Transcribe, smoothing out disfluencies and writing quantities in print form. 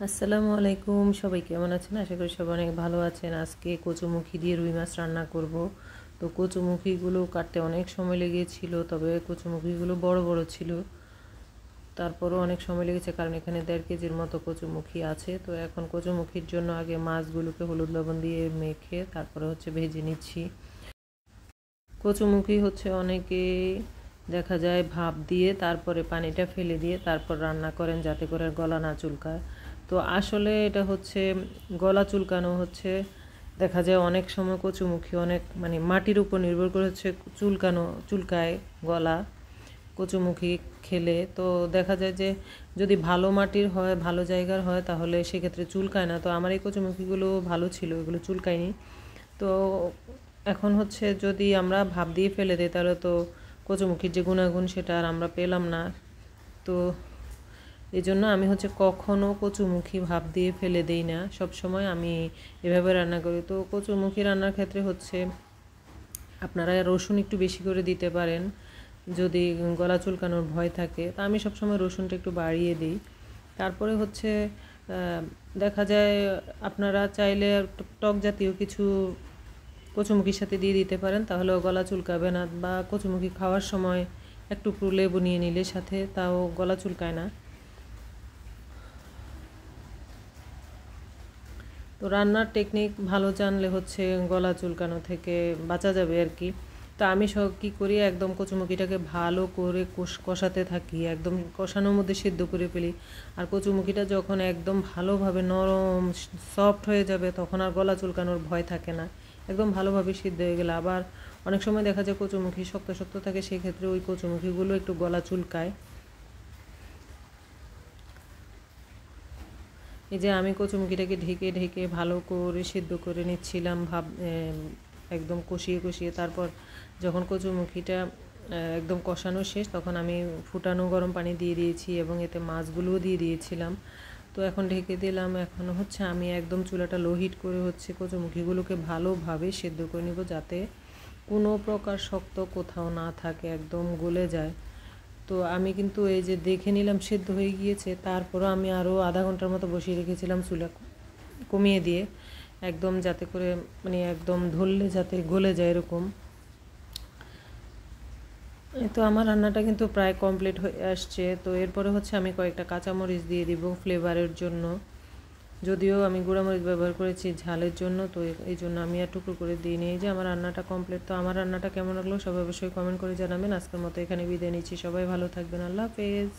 আসসালামু আলাইকুম, সবাই কেমন আছেন? আশা করি সবাই অনেক ভালো আছেন। আজকে কচুমুখী দিয়ে রুই মাছ রান্না করব। তো কচুমুখীগুলো কাটতে অনেক সময় লেগেছিল, তবে কচুমুখীগুলো বড় বড় ছিল। তারপরও অনেক সময় লেগেছে, কারণ এখানে 1.5 কেজির মতো কচুমুখী আছে। তো এখন কচুমুখীর জন্য আগে মাছগুলোকে হলুদ লবণ দিয়ে মেখে তারপরে ভেজে নিচ্ছি। কচুমুখী অনেকে দেখা যায় ভাপ দিয়ে তারপরে পানিটা ফেলে দিয়ে তারপর রান্না করেন, যাতে করে গলা না চুলকায়। তো আসলে এটা গলা চুলকানো দেখা যায় অনেক সময় কচুমুখী অনেক মাটির উপর নির্ভর করে চুলকায় গলা কচুমুখী খেলে। তো দেখা যায় যে যদি ভালো মাটির হয়, ভালো জায়গার হয়, তাহলে সেক্ষেত্রে চুলকায় না। তো আমার এই কচুমুখীগুলো ভালো ছিল, এগুলো চুলকায়নি। তো এখন যদি আমরা ভাপ দিয়ে ফেলে দিই, তাহলে তো কচুমুখির যে গুণাগুণ সেটা আর আমরা পেলাম না। তো এই জন্য আমি কখনো কচুমুখী ভাপ দিয়ে ফেলে দিই না, সব সময় আমি এভাবে রান্না করি। তো কচুমুখী রান্নার ক্ষেত্রে আপনারা রসুন একটু বেশি করে দিতে পারেন যদি গলা চুলকানোর ভয় থাকে। তা আমি সবসময় রসুনটা একটু বাড়িয়ে দিই। তারপরে দেখা যায় আপনারা চাইলে টক জাতীয় কিছু কচুমুখির সাথে দিয়ে দিতে পারেন, তাহলেও গলা চুলকাবে না। বা কচুমুখি খাওয়ার সময় একটু লেবু নিয়ে নিলে সাথে, তাও গলা চুলকায় না। তো রান্নার টেকনিক ভালো জানলে গলা চুলকানো থেকে বাঁচা যাবে আর কি। তো আমি কী করি, একদম কচুমুখিটাকে ভালো করে কষাতে থাকি, একদম কষানোর মধ্যে সিদ্ধ করে ফেলি। আর কচুমুখিটা যখন একদম ভালোভাবে নরম সফট হয়ে যাবে, তখন আর গলা চুলকানোর ভয় থাকে না, একদম ভালোভাবে সিদ্ধ হয়ে গেলে। আবার অনেক সময় দেখা যায় কচুমুখি শক্ত শক্ত থাকে, সেক্ষেত্রে ওই কচুমুখিগুলো একটু গলা চুলকায়। এই যে আমি কচুমুখিটাকে ঢেকে ঢেকে ভালো করে সিদ্ধ করে নিচ্ছিলাম, একদম কষিয়ে কষিয়ে। তারপর যখন কচুমুখিটা একদম কষানো শেষ, তখন আমি ফুটানো গরম পানি দিয়ে দিয়েছি এবং এতে মাছগুলোও দিয়ে দিয়েছিলাম। তো এখন ঢেকে দিলাম। এখন আমি একদম চুলাটা লো হিট করে কচুমুখিগুলোকে ভালোভাবে সিদ্ধ করে নেব, যাতে কোনো প্রকার শক্ত কোথাও না থাকে, একদম গলে যায়। তো আমি কিন্তু এই যে দেখে নিলাম সিদ্ধ হয়ে গিয়েছে, তারপরও আমি আরও আধা ঘন্টার মতো বসিয়ে রেখেছিলাম চুলা কমিয়ে দিয়ে, একদম যাতে করে একদম ধরলে যাতে গলে যায় এরকম। তো আমার রান্নাটা কিন্তু প্রায় কমপ্লিট হয়ে আসছে। তো এরপরে আমি কয়েকটা কাঁচামরিচ দিয়ে দিব ফ্লেভারের জন্য, যদিও আমি গুঁড়ামরিচ ব্যবহার করেছি ঝালের জন্য। তো এই জন্য আমি আর টুকরো করে দিয়ে নিই। যে আমার রান্নাটা কমপ্লিট। তো আমার রান্নাটা কেমন লাগলো সবাই অবশ্যই কমেন্ট করে জানাবেন। আজকের মতো এখানে বিদায় নিচ্ছি, সবাই ভালো থাকবেন, আল্লাহ হাফেজ।